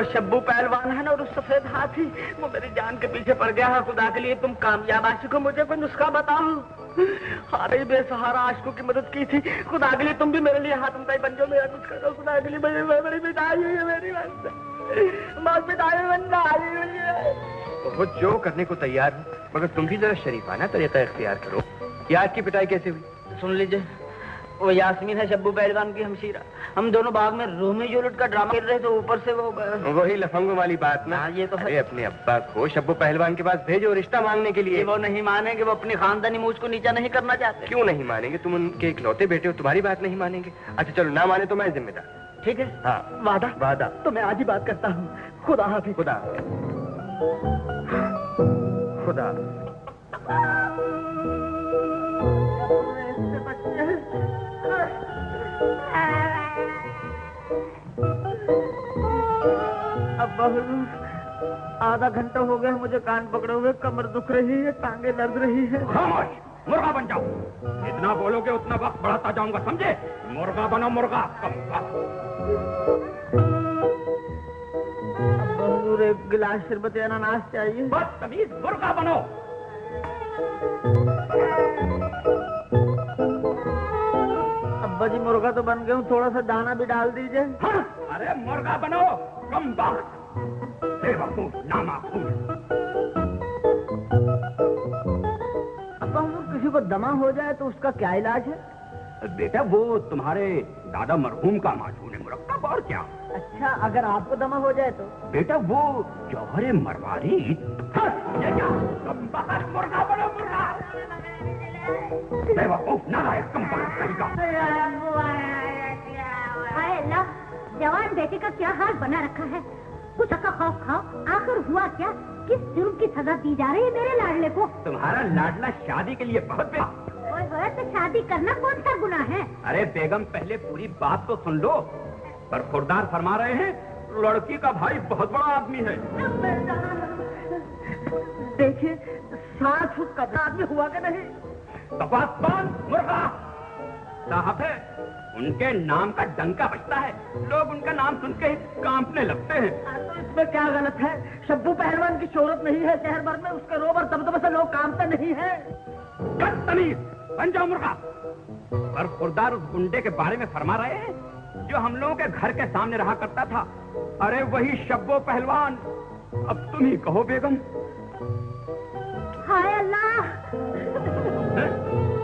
वो शब्बू पहलवान है ना और उस सफेद हाथी, वो मेरी जान के पीछे पड़ गया है। खुदा के लिए तुम कामयाब आशिक हो, मुझे कोई नुस्खा बताओ। हारे बेसहारा आशिकों की मदद की थी, खुदा के लिए तुम भी मेरे लिए हाथ उठाई बन जाओ, मेरा कुछ करो खुदा के लिए। मेरी पिटाई हुई है, मेरी बात पिटाई बन जाए। वो जो करने को तैयार हो, मगर तुम भी जरा शरीफाना तरीका इख्तियार करो। यार की पिटाई कैसे हुई? सुन लीजिए, वो यास्मीन है शब्बू पहलवान की हमशीरा, हम दोनों बाग में रोमियो जूलियट का ड्रामा कर रहे थे, ऊपर से वो वही लफंगों वाली बात ना। ये तो अरे अपने अब्बा को शब्बू पहलवान के पास भेजो रिश्ता मांगने के लिए। वो नहीं मानेंगे, वो अपनी खानदानी मूंछ को नीचा नहीं करना चाहते। क्यों नहीं मानेंगे? तुम उनके इकलौते बेटे हो, तुम्हारी बात नहीं मानेंगे? अच्छा चलो, ना माने तो मैं जिम्मेदार। ठीक है? हाँ वादा? वादा। तो मैं आज ही बात करता हूँ। खुदा हाफिज। खुदा खुदा। आधा घंटा हो गया मुझे कान पकड़े हुए, कमर दुख रही है, टांगे दर्द रही है। खामोश, मुर्गा बन जाओ। जितना बोलोगे उतना वक्त बढ़ाता जाऊंगा, समझे? मुर्गा बनो, मुर्गा। अब एक गिलास शरबत अनानास चाहिए। बदतमीज, मुर्गा बनो। अब्बा जी मुर्गा तो बन गया हूँ, थोड़ा सा दाना भी डाल दीजिए। हाँ? अरे मुर्गा बनो, कम वक्त, बेवकूफ, नामाकूल। अब किसी को दमा हो जाए तो उसका क्या इलाज है? बेटा वो तुम्हारे दादा मरहूम का माजून है मुरक्कब, और क्या। अच्छा, अगर आपको दमा हो जाए तो? बेटा वो जौहरे मरवारी। हाँ, ये क्या? मुर्गा बनो, मुर्गा। बेवकूफ, नालायक, कम वक्त कहेगा। हाय अल्लाह, जवान बेटे का क्या हाल बना रखा है। कुछ का खौफ खाओ, आखिर हुआ क्या? किस जुर्म की सजा दी जा रही है मेरे लाडले को? तुम्हारा लाडला शादी के लिए बहुत ओए तो शादी करना कौन सा गुनाह है? अरे बेगम, पहले पूरी बात तो सुन लो। पर खुरदार फरमा रहे हैं लड़की का भाई बहुत बड़ा आदमी है। देखिए 60 फुट का आदमी हुआ कि नहीं? बकवास बंद, मुर्गा। साहब है, उनके नाम का डंका बजता है, लोग उनका नाम सुन के ही कांपने लगते हैं। तो इसमें क्या गलत है? शब्बू पहलवान की शोहरत नहीं है शहर भर में, उसके रोब और दबदबे से लोग कांपते नहीं है। बदतमीज, बन जाओ मुर्गा। पर खुरदार उस गुंडे के बारे में फरमा रहे हैं जो हम लोगों के घर के सामने रहा करता था। अरे वही शब्बो पहलवान। अब तुम ही कहो बेगम। हाय अल्लाह,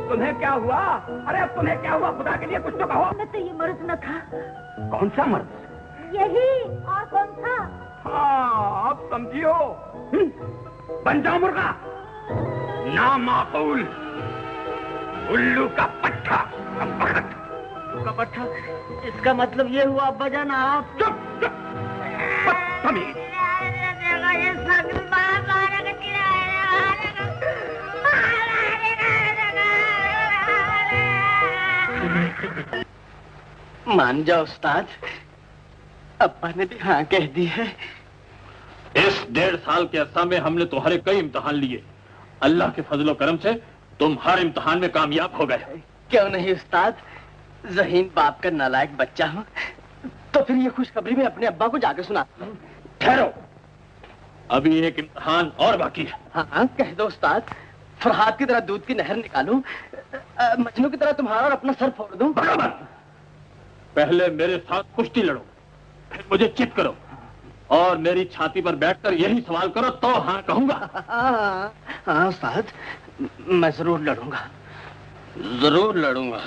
तुम्हें क्या हुआ? अरे अब तुम्हें क्या हुआ? खुदा के लिए कुछ तो कहो। मैं तो ये मर्ज न था। कौन सा मर्ज? यही, और कौन था? हाँ, अब समझियो। बन जाओ मुर्गा। नामाकूल, उल्लू का पट्टा। का पट्टा? इसका मतलब ये हुआ अब्बा जान आप? चुप चुप, बदतमीज। मान जाओ उस्ताद, अब्बा ने भी हाँ कह दी है। इस 1.5 साल के अरसा में हमने तुम्हारे कई इम्तिहान लिए। अल्लाह के फजलो करम से तुम हर इम्तिहान में कामयाब हो गए। क्यों नहीं उस्ताद, ज़हीन बाप का नालायक बच्चा हूँ, तो फिर ये खुशखबरी में अपने अब्बा को जाके सुनाता हूँ। ठहरो, अभी एक इम्तिहान और बाकी है। हाँ कह दो उस्ताद। फरहाद की तरह दूध की नहर निकालूं, मजनू की तरह तुम्हारा और अपना सर फोड़ दूं? बराबर। पहले मेरे साथ कुश्ती लड़ो, फिर मुझे चित करो और मेरी छाती पर बैठकर यही सवाल करो तो हाँ कहूंगा। हाँ उस्ताद, मैं जरूर लड़ूंगा, जरूर लड़ूंगा।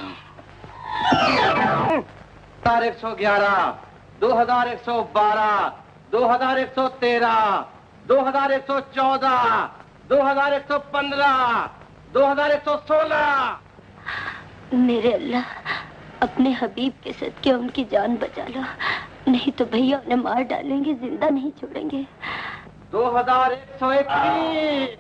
2111, 2112, 2113, 2114, 2115, 2116। मेरे अल्लाह, अपने हबीब के सदके उनकी जान बचा लो, नहीं तो भैया उन्हें मार डालेंगे, जिंदा नहीं छोड़ेंगे। 2121।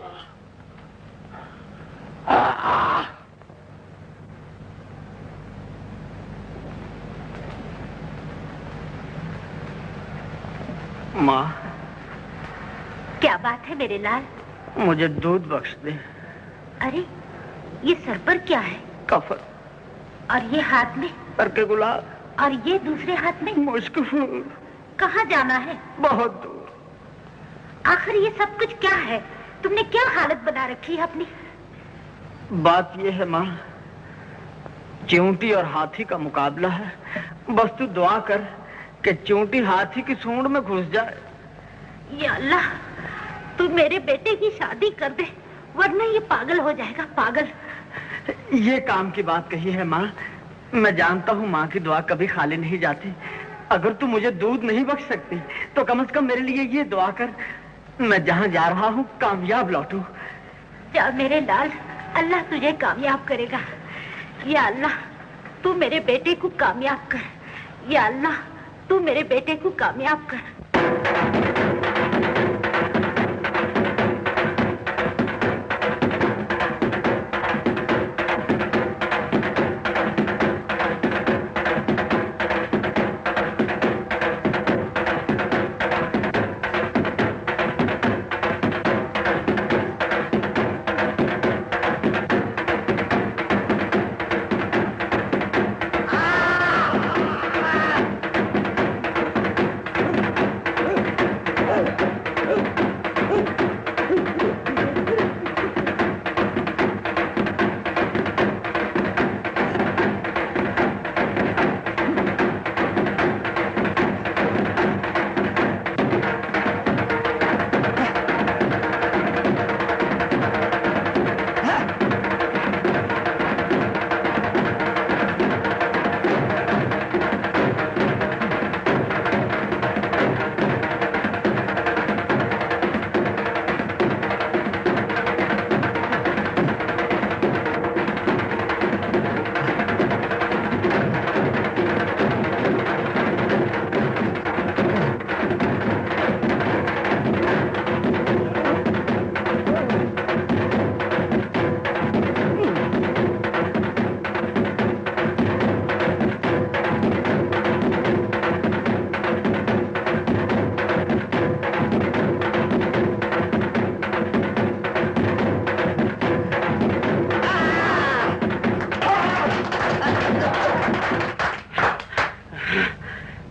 माँ, क्या बात है मेरे लाल? मुझे दूध बख्श दे। अरे ये सर पर क्या है? कफन। और ये हाथ में? सर के गुलाब। और ये दूसरे हाथ में? मुश्क। कहाँ जाना है? बहुत दूर। आखिर ये सब कुछ क्या है? तुमने क्या हालत बना रखी है अपनी? बात ये है माँ, चींटी और हाथी का मुकाबला है। बस तू दुआ कर कि चींटी हाथी की सूंड में घुस जाए। या अल्लाह, तू मेरे बेटे की शादी कर दे, वरना ये पागल हो जाएगा, पागल। ये काम की बात कही है माँ। मैं जानता हूँ माँ की दुआ कभी खाली नहीं जाती। अगर तू मुझे दूध नहीं बख्श सकती तो कम से कम मेरे लिए ये दुआ कर, मैं जहाँ जा रहा हूँ कामयाब लौटूं। जा मेरे लाल, अल्लाह तुझे कामयाब करेगा। या अल्लाह, तू मेरे बेटे को कामयाब कर। या अल्लाह, तू मेरे बेटे को कामयाब कर।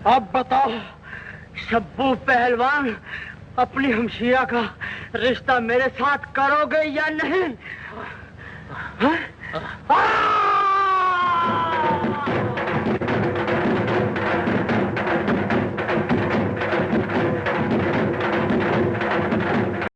अब बताओ शब्बू पहलवान, अपनी हमशीरा का रिश्ता मेरे साथ करोगे या नहीं? हाँ?